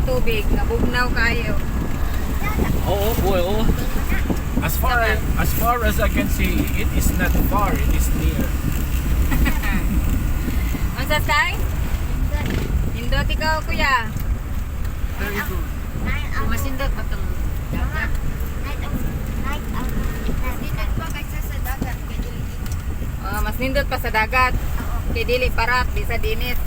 tubig, nabugnaw kayo. Oo, boy, oo. As far as I can see, it is not far, it is near. Unsa kay? Hindot ikaw kuya. Very good. Masindot pa tong dagat. Mas nindot pa sa dagat. Kay dili parat di sa dinit.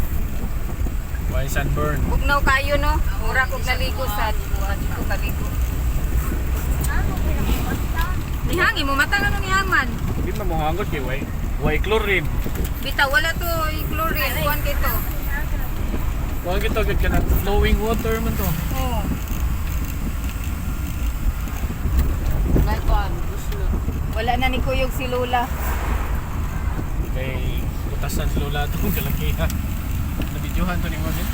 Why sunburn? Bugnaw kayo no. Mura kog naligo sa dito kaligo. Nihangi mo mata ano nihaman? Hindi na mo hangot kay why chlorine. Bitaw wala to chlorine kuan kay to. Kuha kita agad ka na flowing water man to. Oh. Wala na ni kuyog si Lola. Kay utasan sa lola itong kalakihan. Nabidyohan to ni mo din.